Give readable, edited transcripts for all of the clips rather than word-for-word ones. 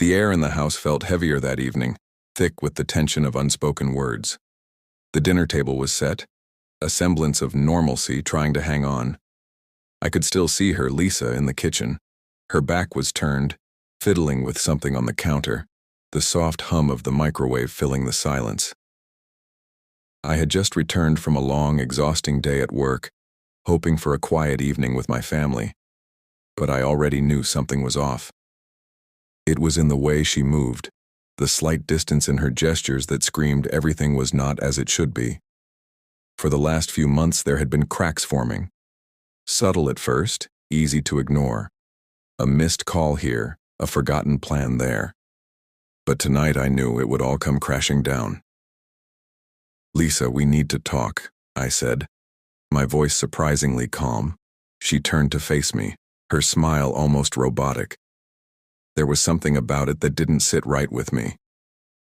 The air in the house felt heavier that evening, thick with the tension of unspoken words. The dinner table was set, a semblance of normalcy trying to hang on. I could still see her, Lisa, in the kitchen. Her back was turned, fiddling with something on the counter, the soft hum of the microwave filling the silence. I had just returned from a long, exhausting day at work, hoping for a quiet evening with my family. But I already knew something was off. It was in the way she moved, the slight distance in her gestures that screamed everything was not as it should be. For the last few months there had been cracks forming. Subtle at first, easy to ignore. A missed call here, a forgotten plan there. But tonight I knew it would all come crashing down. "Lisa, we need to talk," I said, my voice surprisingly calm. She turned to face me, her smile almost robotic. There was something about it that didn't sit right with me.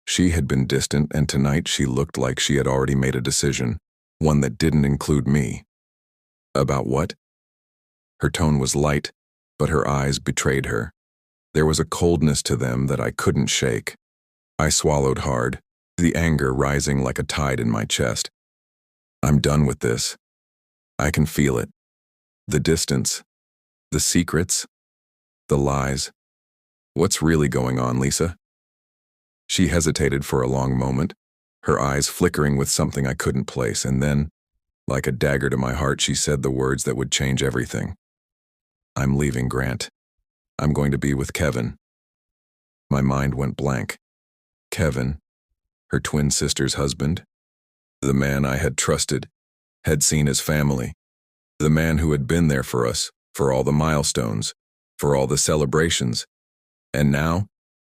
She had been distant, and tonight she looked like she had already made a decision, one that didn't include me. About what? Her tone was light, but her eyes betrayed her. There was a coldness to them that I couldn't shake. I swallowed hard, the anger rising like a tide in my chest. I'm done with this. I can feel it. The distance, the secrets, the lies. What's really going on, Lisa? She hesitated for a long moment, her eyes flickering with something I couldn't place, and then, like a dagger to my heart, she said the words that would change everything. "I'm leaving, Grant. I'm going to be with Kevin." My mind went blank. Kevin, her twin sister's husband, the man I had trusted, had seen as family, the man who had been there for us, for all the milestones, for all the celebrations, and now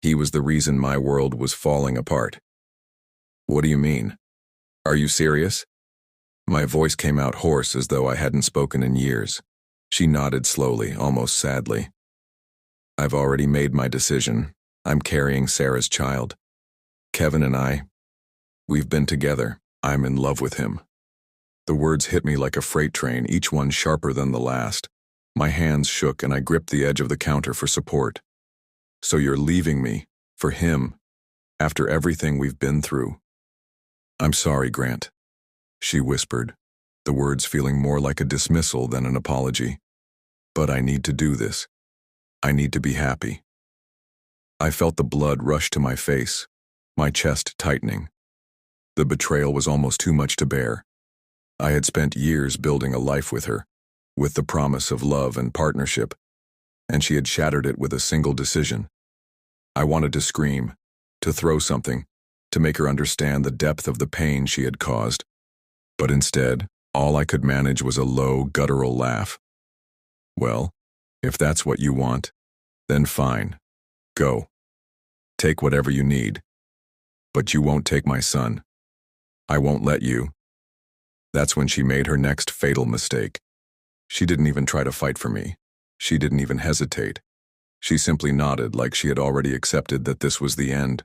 he was the reason my world was falling apart. "What do you mean? Are you serious?" My voice came out hoarse as though I hadn't spoken in years. She nodded slowly, almost sadly. "I've already made my decision. I'm carrying Sarah's child. Kevin and we've been together. I'm in love with him." The words hit me like a freight train, each one sharper than the last. My hands shook and I gripped the edge of the counter for support. "So you're leaving me, for him, after everything we've been through?" "I'm sorry, Grant," she whispered, the words feeling more like a dismissal than an apology. "But I need to do this. I need to be happy." I felt the blood rush to my face, my chest tightening. The betrayal was almost too much to bear. I had spent years building a life with her, with the promise of love and partnership, and she had shattered it with a single decision. I wanted to scream, to throw something, to make her understand the depth of the pain she had caused. But instead, all I could manage was a low, guttural laugh. "Well, if that's what you want, then fine. Go. Take whatever you need. But you won't take my son. I won't let you." That's when she made her next fatal mistake. She didn't even try to fight for me. She didn't even hesitate. She simply nodded like she had already accepted that this was the end.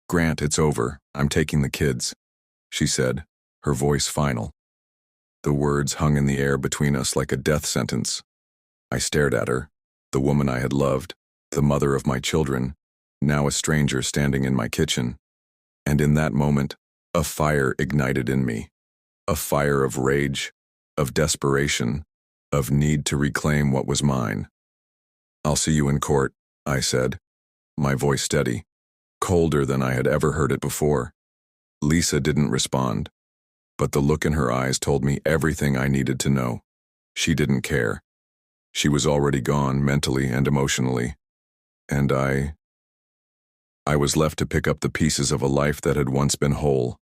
"Grant, it's over. I'm taking the kids," she said, her voice final. The words hung in the air between us like a death sentence. I stared at her, the woman I had loved, the mother of my children, now a stranger standing in my kitchen. And in that moment, a fire ignited in me. A fire of rage, of desperation, of need to reclaim what was mine. "I'll see you in court," I said, my voice steady, colder than I had ever heard it before. Lisa didn't respond, but the look in her eyes told me everything I needed to know. She didn't care. She was already gone, mentally and emotionally. And I was left to pick up the pieces of a life that had once been whole.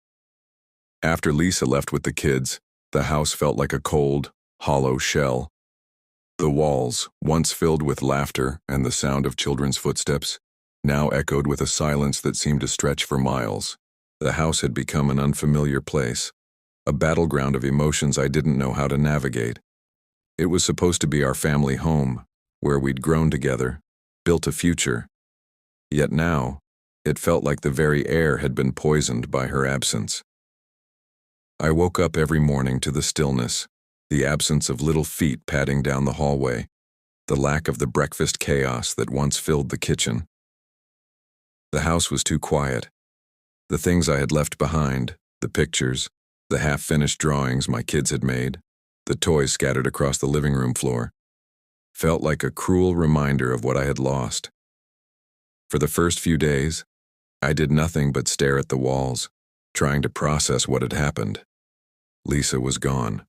After Lisa left with the kids, the house felt like a cold, hollow shell. The walls, once filled with laughter and the sound of children's footsteps, now echoed with a silence that seemed to stretch for miles. The house had become an unfamiliar place, a battleground of emotions I didn't know how to navigate. It was supposed to be our family home, where we'd grown together, built a future. Yet now, it felt like the very air had been poisoned by her absence. I woke up every morning to the stillness, the absence of little feet padding down the hallway, the lack of the breakfast chaos that once filled the kitchen. The house was too quiet. The things I had left behind, the pictures, the half-finished drawings my kids had made, the toys scattered across the living room floor, felt like a cruel reminder of what I had lost. For the first few days, I did nothing but stare at the walls, trying to process what had happened. Lisa was gone.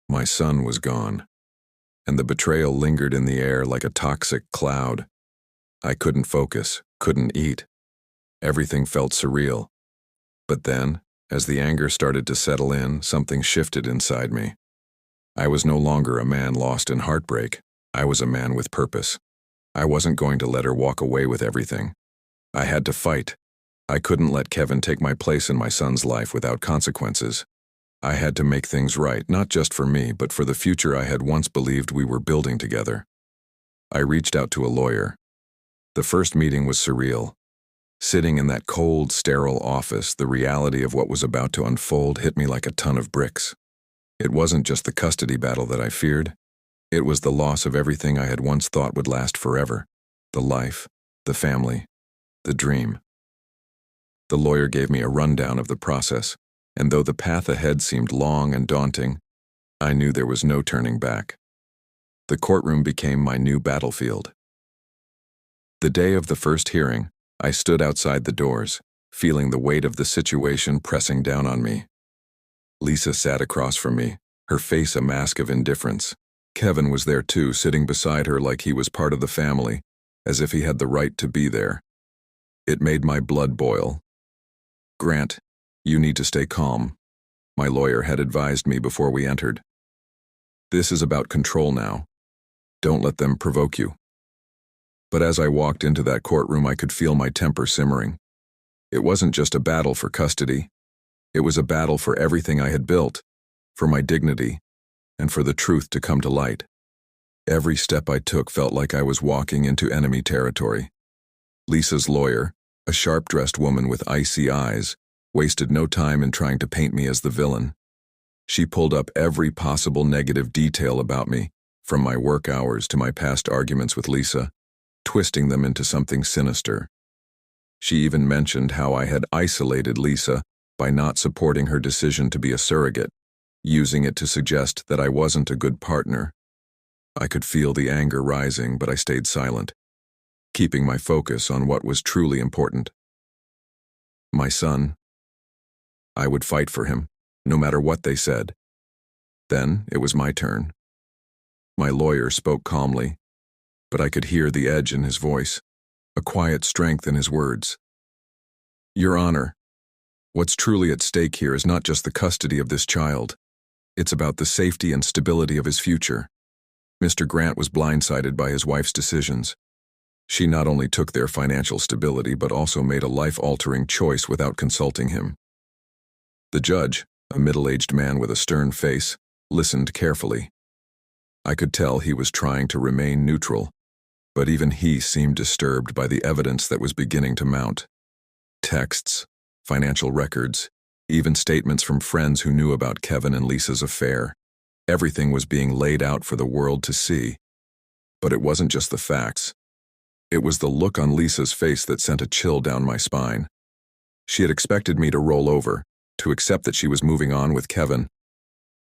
My son was gone. And the betrayal lingered in the air like a toxic cloud. I couldn't focus, couldn't eat. Everything felt surreal. But then, as the anger started to settle in, something shifted inside me. I was no longer a man lost in heartbreak. I was a man with purpose. I wasn't going to let her walk away with everything. I had to fight. I couldn't let Kevin take my place in my son's life without consequences. I had to make things right, not just for me, but for the future I had once believed we were building together. I reached out to a lawyer. The first meeting was surreal. Sitting in that cold, sterile office, the reality of what was about to unfold hit me like a ton of bricks. It wasn't just the custody battle that I feared. It was the loss of everything I had once thought would last forever. The life, the family, the dream. The lawyer gave me a rundown of the process, and though the path ahead seemed long and daunting, I knew there was no turning back. The courtroom became my new battlefield. The day of the first hearing, I stood outside the doors, feeling the weight of the situation pressing down on me. Lisa sat across from me, her face a mask of indifference. Kevin was there too, sitting beside her like he was part of the family, as if he had the right to be there. It made my blood boil. "Grant, you need to stay calm," my lawyer had advised me before we entered. "This is about control now. Don't let them provoke you." But as I walked into that courtroom, I could feel my temper simmering. It wasn't just a battle for custody. It was a battle for everything I had built, for my dignity, and for the truth to come to light. Every step I took felt like I was walking into enemy territory. Lisa's lawyer, a sharp-dressed woman with icy eyes, wasted no time in trying to paint me as the villain. She pulled up every possible negative detail about me, from my work hours to my past arguments with Lisa, twisting them into something sinister. She even mentioned how I had isolated Lisa by not supporting her decision to be a surrogate, using it to suggest that I wasn't a good partner. I could feel the anger rising, but I stayed silent, keeping my focus on what was truly important. My son. I would fight for him, no matter what they said. Then it was my turn. My lawyer spoke calmly, but I could hear the edge in his voice, a quiet strength in his words. "Your Honor, what's truly at stake here is not just the custody of this child. It's about the safety and stability of his future." Mr. Grant was blindsided by his wife's decisions. She not only took their financial stability but also made a life-altering choice without consulting him. The judge, a middle-aged man with a stern face, listened carefully. I could tell he was trying to remain neutral, but even he seemed disturbed by the evidence that was beginning to mount. Texts, financial records, even statements from friends who knew about Kevin and Lisa's affair. Everything was being laid out for the world to see. But it wasn't just the facts. It was the look on Lisa's face that sent a chill down my spine. She had expected me to roll over, to accept that she was moving on with Kevin.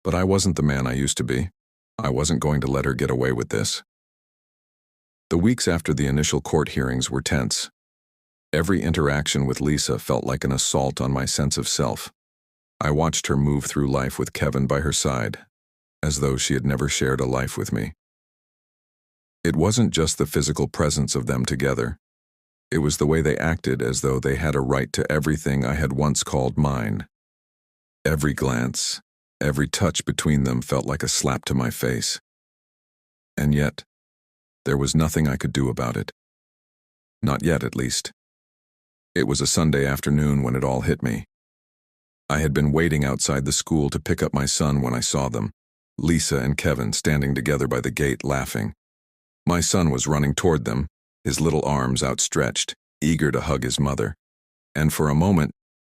But I wasn't the man I used to be. I wasn't going to let her get away with this. The weeks after the initial court hearings were tense. Every interaction with Lisa felt like an assault on my sense of self. I watched her move through life with Kevin by her side, as though she had never shared a life with me. It wasn't just the physical presence of them together. It was the way they acted, as though they had a right to everything I had once called mine. Every glance, every touch between them felt like a slap to my face. And yet, there was nothing I could do about it. Not yet, at least. It was a Sunday afternoon when it all hit me. I had been waiting outside the school to pick up my son when I saw them, Lisa and Kevin standing together by the gate laughing. My son was running toward them, his little arms outstretched, eager to hug his mother. And for a moment,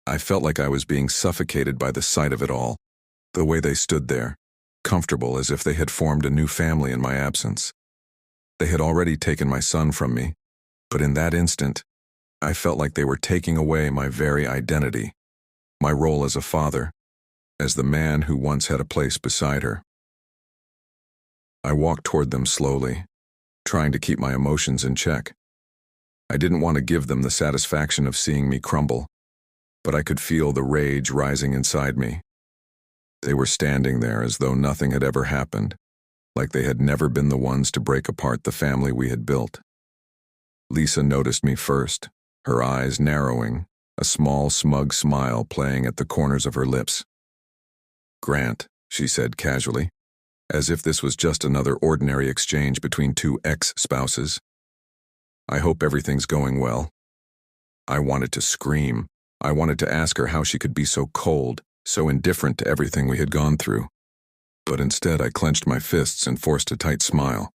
I felt like I was being suffocated by the sight of it all, the way they stood there, comfortable as if they had formed a new family in my absence. They had already taken my son from me, but in that instant, I felt like they were taking away my very identity, my role as a father, as the man who once had a place beside her. I walked toward them slowly, trying to keep my emotions in check. I didn't want to give them the satisfaction of seeing me crumble, but I could feel the rage rising inside me. They were standing there as though nothing had ever happened, like they had never been the ones to break apart the family we had built. Lisa noticed me first, her eyes narrowing, a small, smug smile playing at the corners of her lips. "Grant," she said casually, as if this was just another ordinary exchange between two ex-spouses. "I hope everything's going well." I wanted to scream. I wanted to ask her how she could be so cold, so indifferent to everything we had gone through. But instead I clenched my fists and forced a tight smile.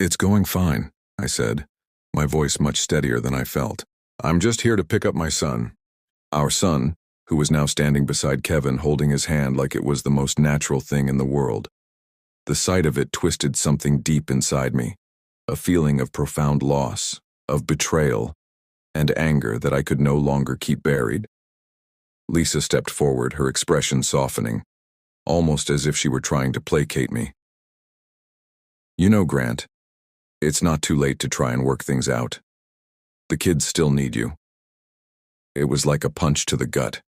"It's going fine," I said, my voice much steadier than I felt. "I'm just here to pick up my son." Our son, who was now standing beside Kevin holding his hand like it was the most natural thing in the world. The sight of it twisted something deep inside me, a feeling of profound loss, of betrayal, and anger that I could no longer keep buried. Lisa stepped forward, her expression softening, almost as if she were trying to placate me. "You know, Grant, it's not too late to try and work things out. The kids still need you." It was like a punch to the gut.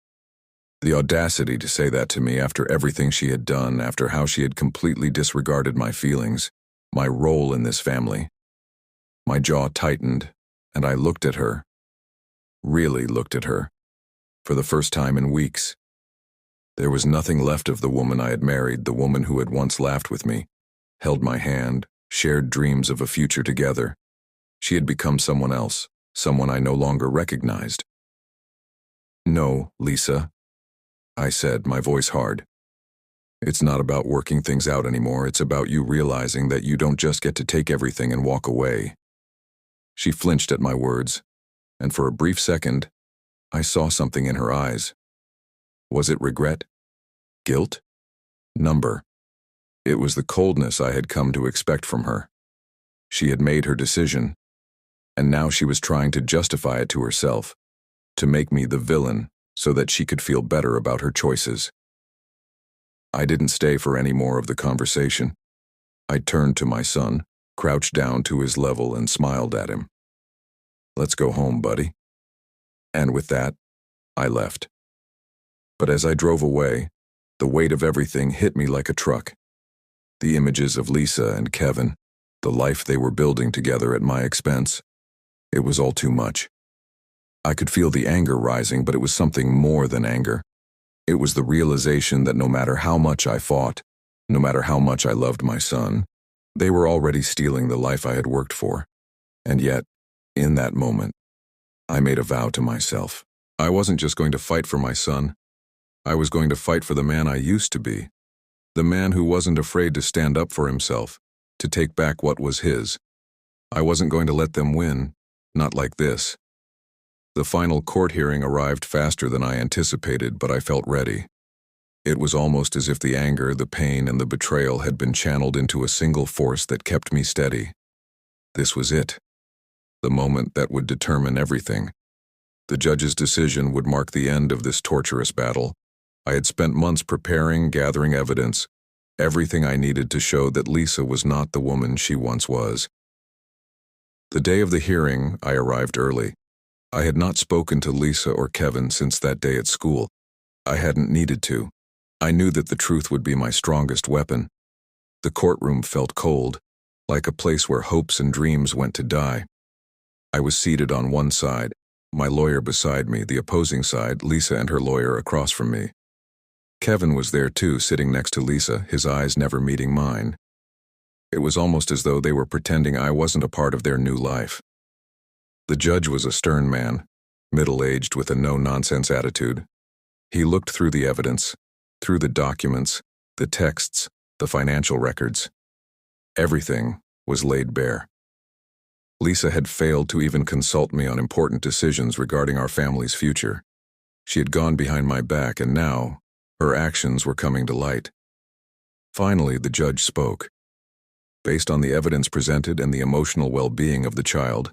The audacity to say that to me after everything she had done, after how she had completely disregarded my feelings, my role in this family. My jaw tightened, and I looked at her, really looked at her, for the first time in weeks. There was nothing left of the woman I had married, the woman who had once laughed with me, held my hand, shared dreams of a future together. She had become someone else, someone I no longer recognized. "No, Lisa," I said, my voice hard. "It's not about working things out anymore. It's about you realizing that you don't just get to take everything and walk away." She flinched at my words, and for a brief second, I saw something in her eyes. Was it regret? Guilt? Number? It was the coldness I had come to expect from her. She had made her decision, and now she was trying to justify it to herself, to make me the villain so that she could feel better about her choices. I didn't stay for any more of the conversation. I turned to my son, crouched down to his level and smiled at him. "Let's go home, buddy." And with that, I left. But as I drove away, the weight of everything hit me like a truck. The images of Lisa and Kevin, the life they were building together at my expense. It was all too much. I could feel the anger rising, but it was something more than anger. It was the realization that no matter how much I fought, no matter how much I loved my son, they were already stealing the life I had worked for. And yet, in that moment, I made a vow to myself. I wasn't just going to fight for my son. I was going to fight for the man I used to be. The man who wasn't afraid to stand up for himself, to take back what was his. I wasn't going to let them win, not like this. The final court hearing arrived faster than I anticipated, but I felt ready. It was almost as if the anger, the pain, and the betrayal had been channeled into a single force that kept me steady. This was it. The moment that would determine everything. The judge's decision would mark the end of this torturous battle. I had spent months preparing, gathering evidence, everything I needed to show that Lisa was not the woman she once was. The day of the hearing, I arrived early. I had not spoken to Lisa or Kevin since that day at school. I hadn't needed to. I knew that the truth would be my strongest weapon. The courtroom felt cold, like a place where hopes and dreams went to die. I was seated on one side, my lawyer beside me, the opposing side, Lisa and her lawyer across from me. Kevin was there too, sitting next to Lisa, his eyes never meeting mine. It was almost as though they were pretending I wasn't a part of their new life. The judge was a stern man, middle-aged with a no-nonsense attitude. He looked through the evidence, through the documents, the texts, the financial records. Everything was laid bare. Lisa had failed to even consult me on important decisions regarding our family's future. She had gone behind my back, and now her actions were coming to light. Finally, the judge spoke. Based on the evidence presented and the emotional well-being of the child,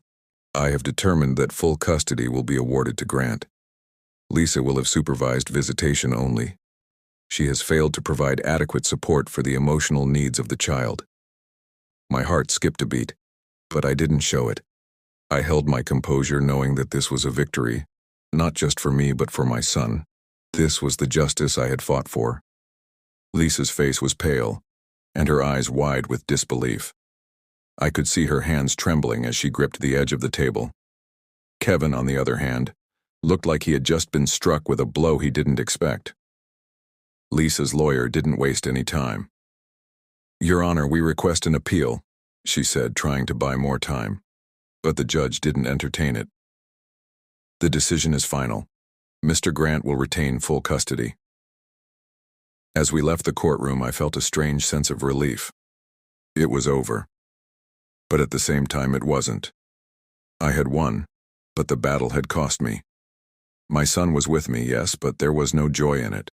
I have determined that full custody will be awarded to Grant. Lisa will have supervised visitation only. She has failed to provide adequate support for the emotional needs of the child. My heart skipped a beat, but I didn't show it. I held my composure, knowing that this was a victory, not just for me but for my son. This was the justice I had fought for. Lisa's face was pale, and her eyes wide with disbelief. I could see her hands trembling as she gripped the edge of the table. Kevin, on the other hand, looked like he had just been struck with a blow he didn't expect. Lisa's lawyer didn't waste any time. "Your Honor, we request an appeal," she said, trying to buy more time. But the judge didn't entertain it. "The decision is final. Mr. Grant will retain full custody." As we left the courtroom, I felt a strange sense of relief. It was over. But at the same time, it wasn't. I had won, but the battle had cost me. My son was with me, yes, but there was no joy in it.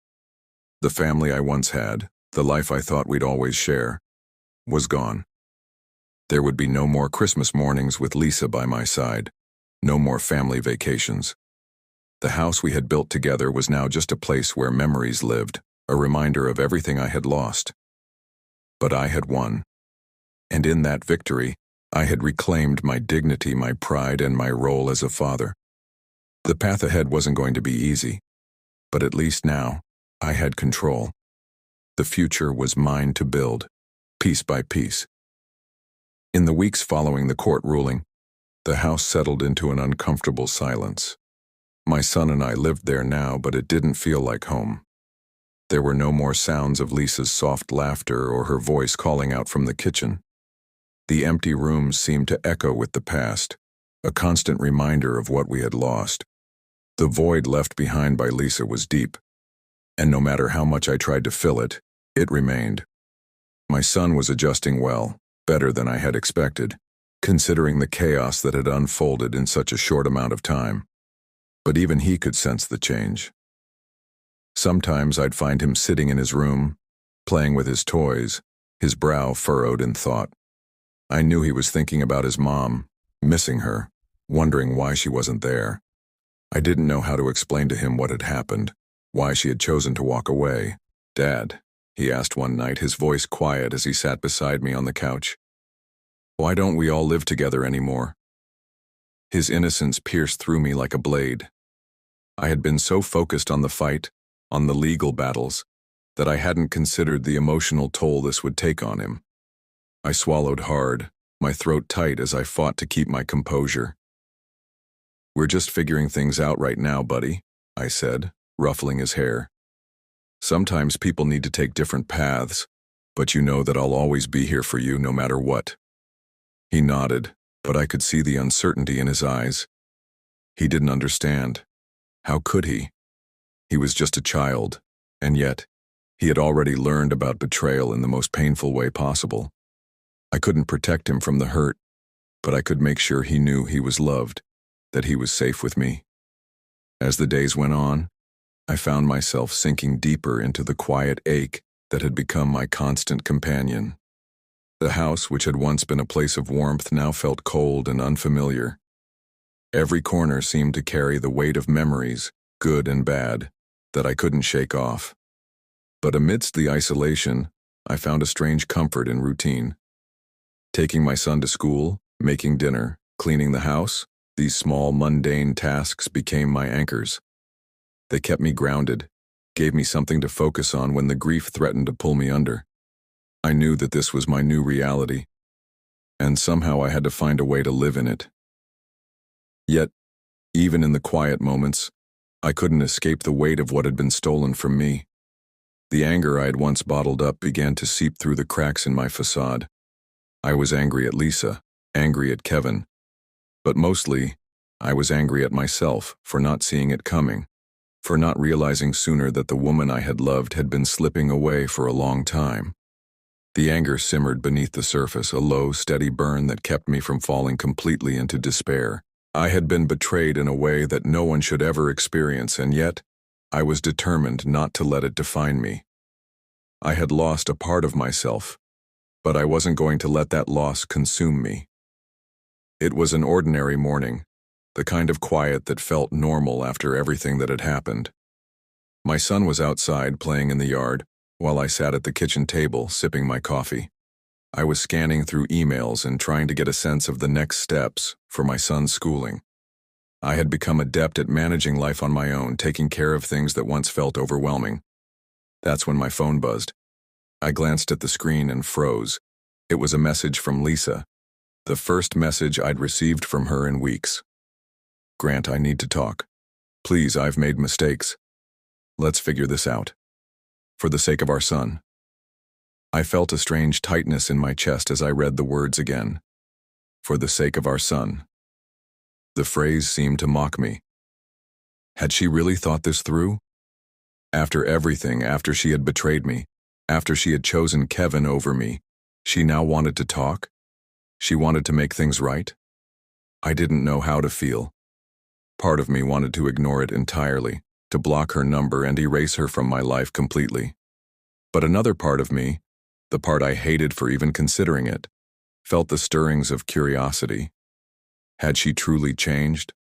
The family I once had, the life I thought we'd always share, was gone. There would be no more Christmas mornings with Lisa by my side, no more family vacations. The house we had built together was now just a place where memories lived, a reminder of everything I had lost. But I had won. And in that victory, I had reclaimed my dignity, my pride, and my role as a father. The path ahead wasn't going to be easy, but at least now, I had control. The future was mine to build, piece by piece. In the weeks following the court ruling, the house settled into an uncomfortable silence. My son and I lived there now, but it didn't feel like home. There were no more sounds of Lisa's soft laughter or her voice calling out from the kitchen. The empty rooms seemed to echo with the past, a constant reminder of what we had lost. The void left behind by Lisa was deep, and no matter how much I tried to fill it, it remained. My son was adjusting well, better than I had expected, considering the chaos that had unfolded in such a short amount of time. But even he could sense the change. Sometimes I'd find him sitting in his room, playing with his toys, his brow furrowed in thought. I knew he was thinking about his mom, missing her, wondering why she wasn't there. I didn't know how to explain to him what had happened, why she had chosen to walk away. "Dad," he asked one night, his voice quiet as he sat beside me on the couch, "why don't we all live together anymore?" His innocence pierced through me like a blade. I had been so focused on the fight, on the legal battles, that I hadn't considered the emotional toll this would take on him. I swallowed hard, my throat tight as I fought to keep my composure. "We're just figuring things out right now, buddy," I said, ruffling his hair. "Sometimes people need to take different paths, but you know that I'll always be here for you no matter what." He nodded, but I could see the uncertainty in his eyes. He didn't understand. How could he? He was just a child, and yet, he had already learned about betrayal in the most painful way possible. I couldn't protect him from the hurt, but I could make sure he knew he was loved, that he was safe with me. As the days went on, I found myself sinking deeper into the quiet ache that had become my constant companion. The house, which had once been a place of warmth, now felt cold and unfamiliar. Every corner seemed to carry the weight of memories, good and bad, that I couldn't shake off. But amidst the isolation, I found a strange comfort in routine. Taking my son to school, making dinner, cleaning the house, these small, mundane tasks became my anchors. They kept me grounded, gave me something to focus on when the grief threatened to pull me under. I knew that this was my new reality, and somehow I had to find a way to live in it. Yet, even in the quiet moments, I couldn't escape the weight of what had been stolen from me. The anger I had once bottled up began to seep through the cracks in my facade. I was angry at Lisa, angry at Kevin, but mostly, I was angry at myself for not seeing it coming, for not realizing sooner that the woman I had loved had been slipping away for a long time. The anger simmered beneath the surface, a low, steady burn that kept me from falling completely into despair. I had been betrayed in a way that no one should ever experience, and yet, I was determined not to let it define me. I had lost a part of myself, but I wasn't going to let that loss consume me. It was an ordinary morning, the kind of quiet that felt normal after everything that had happened. My son was outside playing in the yard, while I sat at the kitchen table sipping my coffee. I was scanning through emails and trying to get a sense of the next steps for my son's schooling. I had become adept at managing life on my own, taking care of things that once felt overwhelming. That's when my phone buzzed. I glanced at the screen and froze. It was a message from Lisa, the first message I'd received from her in weeks. "Grant, I need to talk. Please, I've made mistakes. Let's figure this out. For the sake of our son." I felt a strange tightness in my chest as I read the words again. For the sake of our son. The phrase seemed to mock me. Had she really thought this through? After everything, after she had betrayed me, after she had chosen Kevin over me, she now wanted to talk? She wanted to make things right? I didn't know how to feel. Part of me wanted to ignore it entirely, to block her number and erase her from my life completely. But another part of me, the part I hated for even considering it, felt the stirrings of curiosity. Had she truly changed?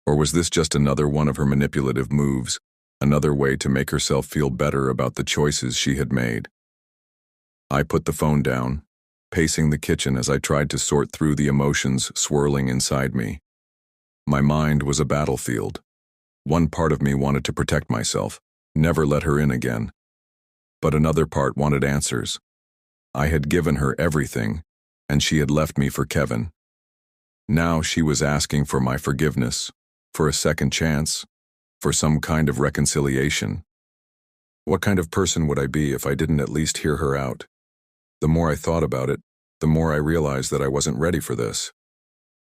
Or was this just another one of her manipulative moves, another way to make herself feel better about the choices she had made? I put the phone down, pacing the kitchen as I tried to sort through the emotions swirling inside me. My mind was a battlefield. One part of me wanted to protect myself, never let her in again. But another part wanted answers. I had given her everything, and she had left me for Kevin. Now she was asking for my forgiveness, for a second chance, for some kind of reconciliation. What kind of person would I be if I didn't at least hear her out? The more I thought about it, the more I realized that I wasn't ready for this.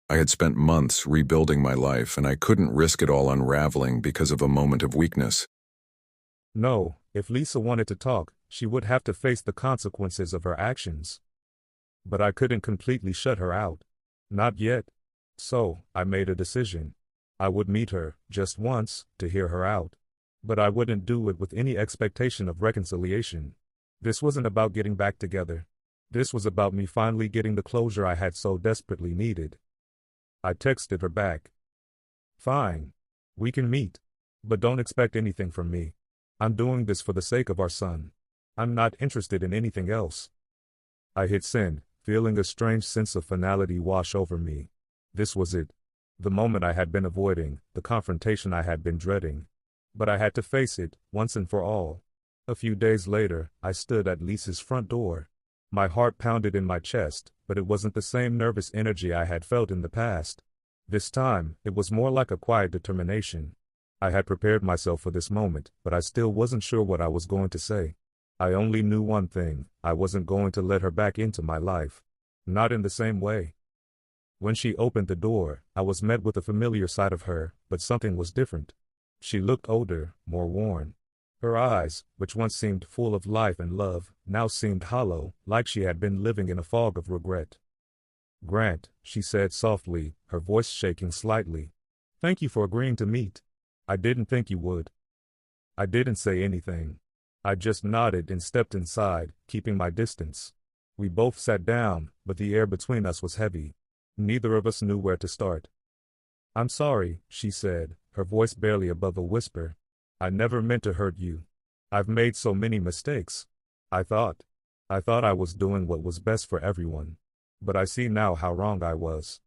I had spent months rebuilding my life, and I couldn't risk it all unraveling because of a moment of weakness. No, if Lisa wanted to talk, she would have to face the consequences of her actions. But I couldn't completely shut her out. Not yet. So, I made a decision. I would meet her, just once, to hear her out. But I wouldn't do it with any expectation of reconciliation. This wasn't about getting back together. This was about me finally getting the closure I had so desperately needed. I texted her back. "Fine. We can meet. But don't expect anything from me. I'm doing this for the sake of our son. I'm not interested in anything else." I hit send, feeling a strange sense of finality wash over me. This was it. The moment I had been avoiding, the confrontation I had been dreading. But I had to face it, once and for all. A few days later, I stood at Lisa's front door. My heart pounded in my chest, but it wasn't the same nervous energy I had felt in the past. This time, it was more like a quiet determination. I had prepared myself for this moment, but I still wasn't sure what I was going to say. I only knew one thing: I wasn't going to let her back into my life. Not in the same way. When she opened the door, I was met with a familiar side of her, but something was different. She looked older, more worn. Her eyes, which once seemed full of life and love, now seemed hollow, like she had been living in a fog of regret. "Grant," she said softly, her voice shaking slightly. "Thank you for agreeing to meet. I didn't think you would." I didn't say anything. I just nodded and stepped inside, keeping my distance. We both sat down, but the air between us was heavy. Neither of us knew where to start. "I'm sorry," she said, her voice barely above a whisper. "I never meant to hurt you. I've made so many mistakes. I thought I was doing what was best for everyone. But I see now how wrong I was."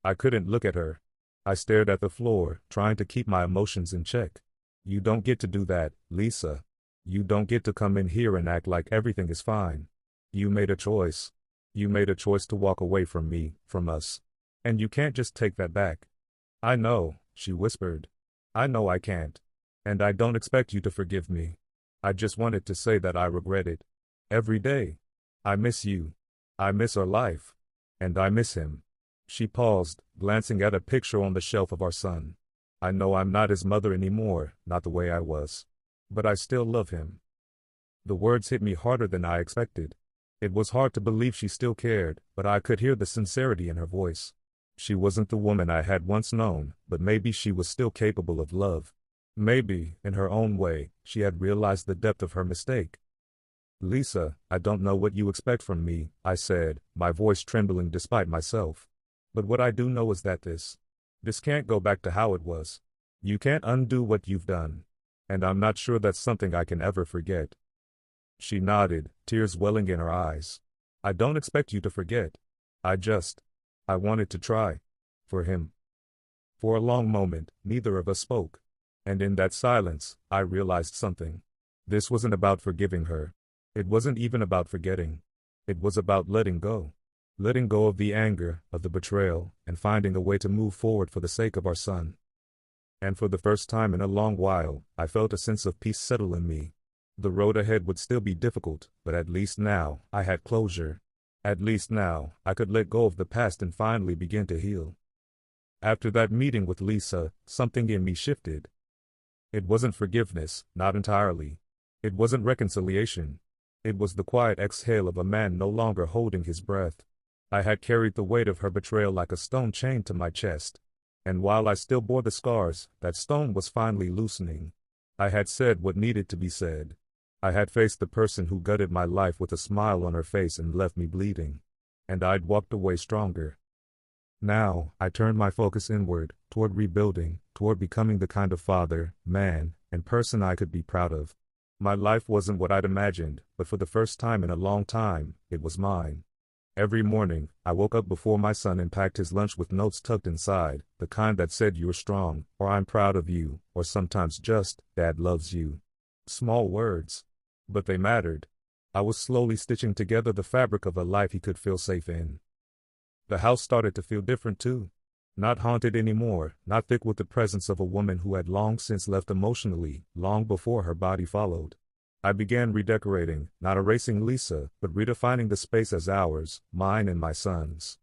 I couldn't look at her. I stared at the floor, trying to keep my emotions in check. "You don't get to do that, Lisa. You don't get to come in here and act like everything is fine. You made a choice. You made a choice to walk away from me, from us. And you can't just take that back." "I know," she whispered. "I know I can't. And I don't expect you to forgive me. I just wanted to say that I regret it. Every day. I miss you. I miss our life. And I miss him." She paused, glancing at a picture on the shelf of our son. "I know I'm not his mother anymore, not the way I was. But I still love him." The words hit me harder than I expected. It was hard to believe she still cared, but I could hear the sincerity in her voice. She wasn't the woman I had once known, but maybe she was still capable of love. Maybe, in her own way, she had realized the depth of her mistake. "Lisa, I don't know what you expect from me," I said, my voice trembling despite myself. But what I do know is that this can't go back to how it was. You can't undo what you've done. And I'm not sure that's something I can ever forget. She nodded, tears welling in her eyes. I don't expect you to forget. I wanted to try. For him. For a long moment, neither of us spoke. And in that silence, I realized something. This wasn't about forgiving her. It wasn't even about forgetting. It was about letting go. Letting go of the anger, of the betrayal, and finding a way to move forward for the sake of our son. And for the first time in a long while, I felt a sense of peace settle in me. The road ahead would still be difficult, but at least now, I had closure. At least now, I could let go of the past and finally begin to heal. After that meeting with Lisa, something in me shifted. It wasn't forgiveness, not entirely. It wasn't reconciliation. It was the quiet exhale of a man no longer holding his breath. I had carried the weight of her betrayal like a stone chained to my chest. And while I still bore the scars, that stone was finally loosening. I had said what needed to be said. I had faced the person who gutted my life with a smile on her face and left me bleeding. And I'd walked away stronger. Now, I turned my focus inward, toward rebuilding, toward becoming the kind of father, man, and person I could be proud of. My life wasn't what I'd imagined, but for the first time in a long time, it was mine. Every morning, I woke up before my son and packed his lunch with notes tucked inside, the kind that said "You're strong," or "I'm proud of you," or sometimes just, "Dad loves you." Small words. But they mattered. I was slowly stitching together the fabric of a life he could feel safe in. The house started to feel different too. Not haunted anymore, not thick with the presence of a woman who had long since left emotionally, long before her body followed. I began redecorating, not erasing Lisa, but redefining the space as ours, mine and my son's.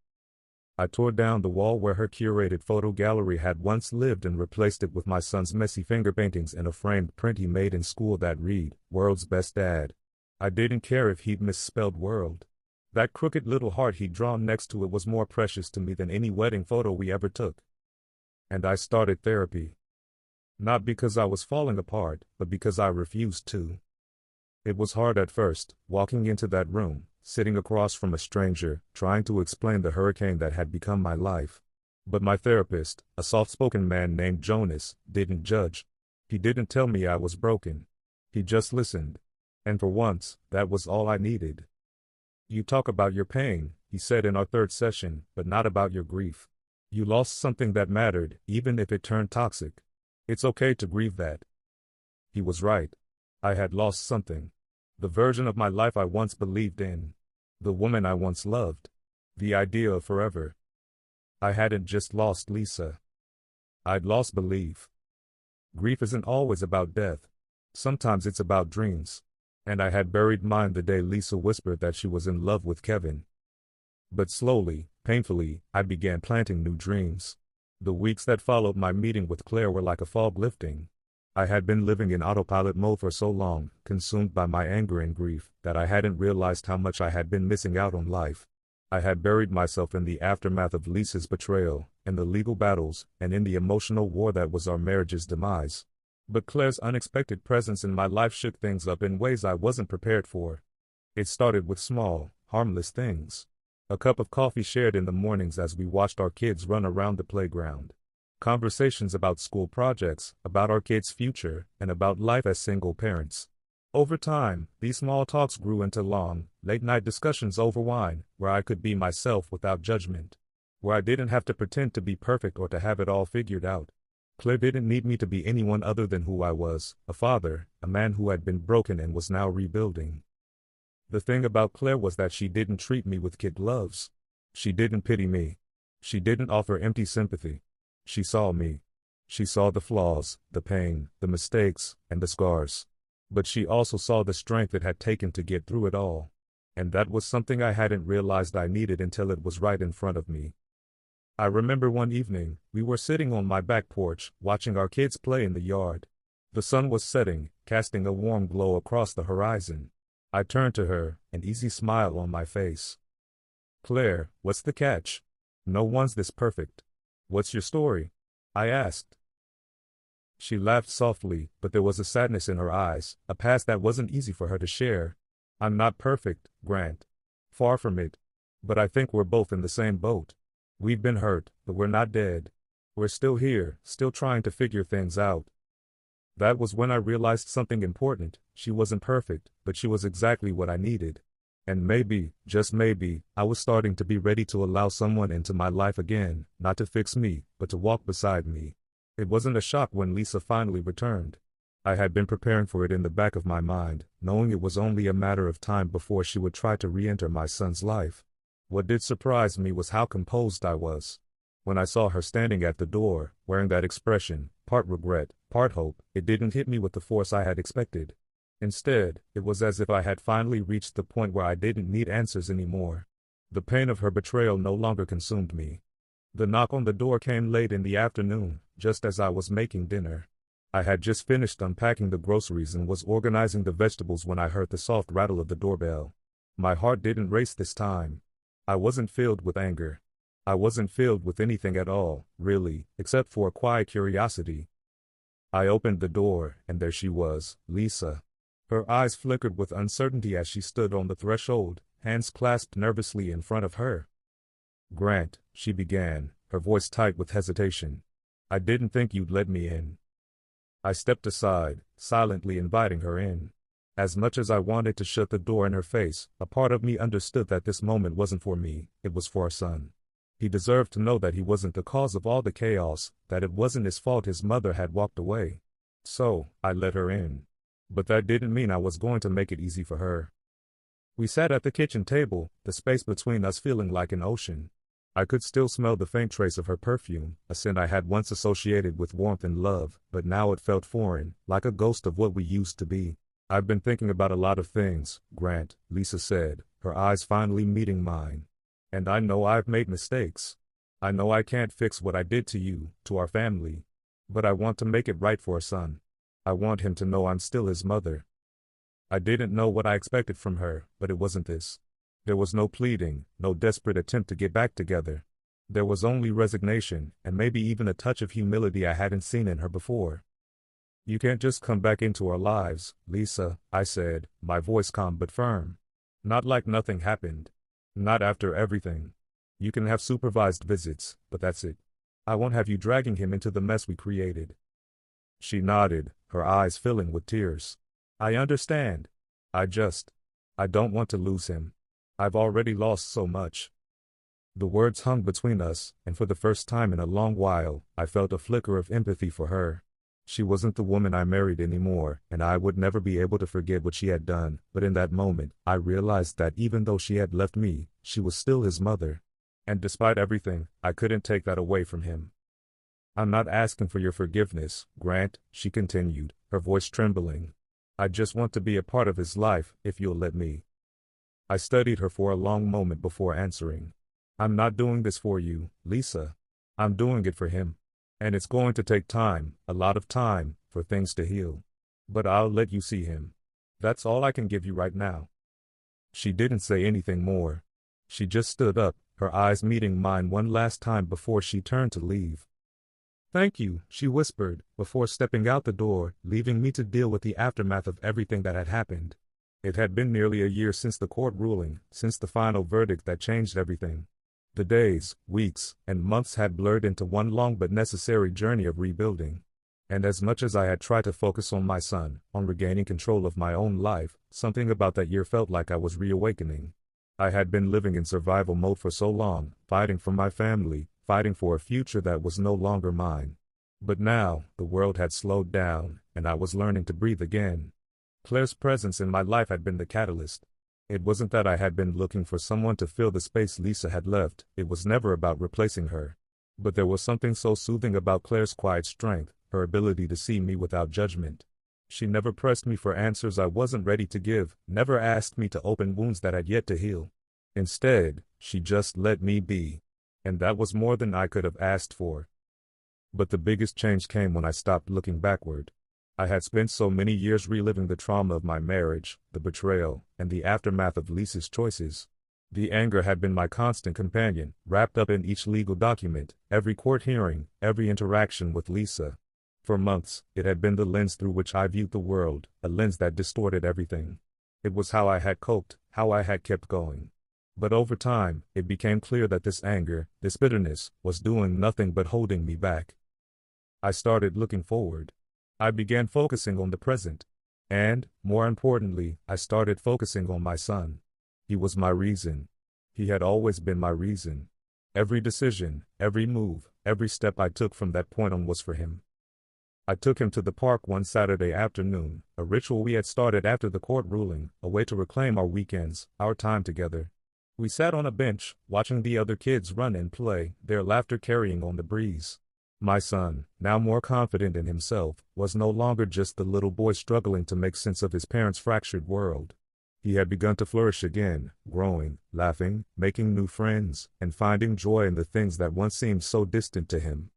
I tore down the wall where her curated photo gallery had once lived and replaced it with my son's messy finger paintings and a framed print he made in school that read, "World's Best Dad." I didn't care if he'd misspelled world. That crooked little heart he'd drawn next to it was more precious to me than any wedding photo we ever took. And I started therapy. Not because I was falling apart, but because I refused to. It was hard at first, walking into that room, sitting across from a stranger, trying to explain the hurricane that had become my life. But my therapist, a soft-spoken man named Jonas, didn't judge. He didn't tell me I was broken. He just listened. And for once, that was all I needed. "You talk about your pain," he said in our third session, "but not about your grief. You lost something that mattered, even if it turned toxic. It's okay to grieve that." He was right. I had lost something. The version of my life I once believed in. The woman I once loved. The idea of forever. I hadn't just lost Lisa. I'd lost belief. Grief isn't always about death. Sometimes it's about dreams. And I had buried mine the day Lisa whispered that she was in love with Kevin. But slowly, painfully, I began planting new dreams. The weeks that followed my meeting with Claire were like a fog lifting. I had been living in autopilot mode for so long, consumed by my anger and grief, that I hadn't realized how much I had been missing out on life. I had buried myself in the aftermath of Lisa's betrayal, in the legal battles, and in the emotional war that was our marriage's demise. But Claire's unexpected presence in my life shook things up in ways I wasn't prepared for. It started with small, harmless things. A cup of coffee shared in the mornings as we watched our kids run around the playground. Conversations about school projects, about our kids' future, and about life as single parents. Over time, these small talks grew into long, late-night discussions over wine, where I could be myself without judgment. Where I didn't have to pretend to be perfect or to have it all figured out. Claire didn't need me to be anyone other than who I was, a father, a man who had been broken and was now rebuilding. The thing about Claire was that she didn't treat me with kid gloves. She didn't pity me. She didn't offer empty sympathy. She saw me. She saw the flaws, the pain, the mistakes, and the scars. But she also saw the strength it had taken to get through it all. And that was something I hadn't realized I needed until it was right in front of me. I remember one evening, we were sitting on my back porch, watching our kids play in the yard. The sun was setting, casting a warm glow across the horizon. I turned to her, an easy smile on my face. "Claire, what's the catch? No one's this perfect. What's your story?" I asked. She laughed softly, but there was a sadness in her eyes, a past that wasn't easy for her to share. "I'm not perfect, Grant. Far from it. But I think we're both in the same boat. We've been hurt, but we're not dead. We're still here, still trying to figure things out. That was when I realized something important. She wasn't perfect, but she was exactly what I needed. And maybe, just maybe, I was starting to be ready to allow someone into my life again, not to fix me, but to walk beside me. It wasn't a shock when Lisa finally returned. I had been preparing for it in the back of my mind, knowing it was only a matter of time before she would try to re-enter my son's life. What did surprise me was how composed I was. When I saw her standing at the door, wearing that expression, part regret, part hope, it didn't hit me with the force I had expected. Instead, it was as if I had finally reached the point where I didn't need answers anymore. The pain of her betrayal no longer consumed me. The knock on the door came late in the afternoon, just as I was making dinner. I had just finished unpacking the groceries and was organizing the vegetables when I heard the soft rattle of the doorbell. My heart didn't race this time. I wasn't filled with anger. I wasn't filled with anything at all, really, except for a quiet curiosity. I opened the door, and there she was, Lisa. Her eyes flickered with uncertainty as she stood on the threshold, hands clasped nervously in front of her. "Grant," she began, her voice tight with hesitation. "I didn't think you'd let me in." I stepped aside, silently inviting her in. As much as I wanted to shut the door in her face, a part of me understood that this moment wasn't for me, it was for our son. He deserved to know that he wasn't the cause of all the chaos, that it wasn't his fault his mother had walked away. So, I let her in. But that didn't mean I was going to make it easy for her. We sat at the kitchen table, the space between us feeling like an ocean. I could still smell the faint trace of her perfume, a scent I had once associated with warmth and love, but now it felt foreign, like a ghost of what we used to be. "I've been thinking about a lot of things, Grant," Lisa said, her eyes finally meeting mine. "And I know I've made mistakes. I know I can't fix what I did to you, to our family. But I want to make it right for our son. I want him to know I'm still his mother." I didn't know what I expected from her, but it wasn't this. There was no pleading, no desperate attempt to get back together. There was only resignation, and maybe even a touch of humility I hadn't seen in her before. "You can't just come back into our lives, Lisa," I said, my voice calm but firm. "Not like nothing happened. Not after everything. You can have supervised visits, but that's it. I won't have you dragging him into the mess we created." She nodded, her eyes filling with tears. "I understand. I don't want to lose him. I've already lost so much." The words hung between us, and for the first time in a long while, I felt a flicker of empathy for her. She wasn't the woman I married anymore, and I would never be able to forget what she had done, but in that moment, I realized that even though she had left me, she was still his mother. And despite everything, I couldn't take that away from him. "I'm not asking for your forgiveness, Grant," she continued, her voice trembling. "I just want to be a part of his life, if you'll let me." I studied her for a long moment before answering. "I'm not doing this for you, Lisa. I'm doing it for him. And it's going to take time, a lot of time, for things to heal. But I'll let you see him. That's all I can give you right now." She didn't say anything more. She just stood up, her eyes meeting mine one last time before she turned to leave. "Thank you," she whispered, before stepping out the door, leaving me to deal with the aftermath of everything that had happened. It had been nearly a year since the court ruling, since the final verdict that changed everything. The days, weeks, and months had blurred into one long but necessary journey of rebuilding. And as much as I had tried to focus on my son, on regaining control of my own life, something about that year felt like I was reawakening. I had been living in survival mode for so long, fighting for my family, fighting for a future that was no longer mine. But now, the world had slowed down, and I was learning to breathe again. Claire's presence in my life had been the catalyst. It wasn't that I had been looking for someone to fill the space Lisa had left, it was never about replacing her. But there was something so soothing about Claire's quiet strength, her ability to see me without judgment. She never pressed me for answers I wasn't ready to give, never asked me to open wounds that had yet to heal. Instead, she just let me be. And that was more than I could have asked for. But the biggest change came when I stopped looking backward. I had spent so many years reliving the trauma of my marriage, the betrayal, and the aftermath of Lisa's choices. The anger had been my constant companion, wrapped up in each legal document, every court hearing, every interaction with Lisa. For months, it had been the lens through which I viewed the world, a lens that distorted everything. It was how I had coped, how I had kept going. But over time, it became clear that this anger, this bitterness, was doing nothing but holding me back. I started looking forward. I began focusing on the present. And, more importantly, I started focusing on my son. He was my reason. He had always been my reason. Every decision, every move, every step I took from that point on was for him. I took him to the park one Saturday afternoon, a ritual we had started after the court ruling, a way to reclaim our weekends, our time together. We sat on a bench, watching the other kids run and play, their laughter carrying on the breeze. My son, now more confident in himself, was no longer just the little boy struggling to make sense of his parents' fractured world. He had begun to flourish again, growing, laughing, making new friends, and finding joy in the things that once seemed so distant to him.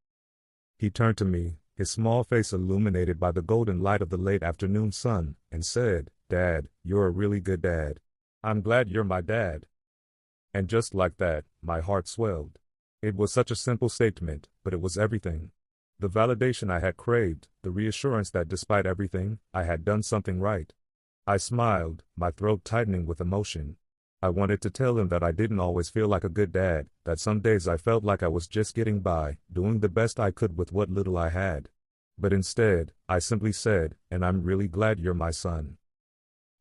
He turned to me, his small face illuminated by the golden light of the late afternoon sun, and said, "Dad, you're a really good dad. I'm glad you're my dad." And just like that, my heart swelled. It was such a simple statement, but it was everything. The validation I had craved, the reassurance that despite everything, I had done something right. I smiled, my throat tightening with emotion. I wanted to tell him that I didn't always feel like a good dad, that some days I felt like I was just getting by, doing the best I could with what little I had. But instead, I simply said, "And I'm really glad you're my son."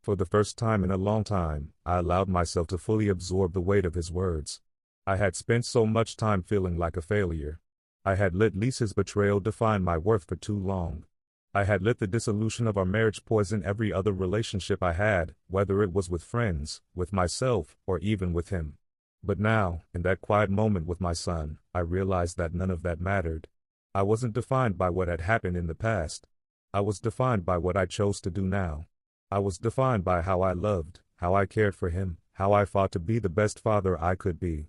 For the first time in a long time, I allowed myself to fully absorb the weight of his words. I had spent so much time feeling like a failure. I had let Lisa's betrayal define my worth for too long. I had let the dissolution of our marriage poison every other relationship I had, whether it was with friends, with myself, or even with him. But now, in that quiet moment with my son, I realized that none of that mattered. I wasn't defined by what had happened in the past. I was defined by what I chose to do now. I was defined by how I loved, how I cared for him, how I fought to be the best father I could be.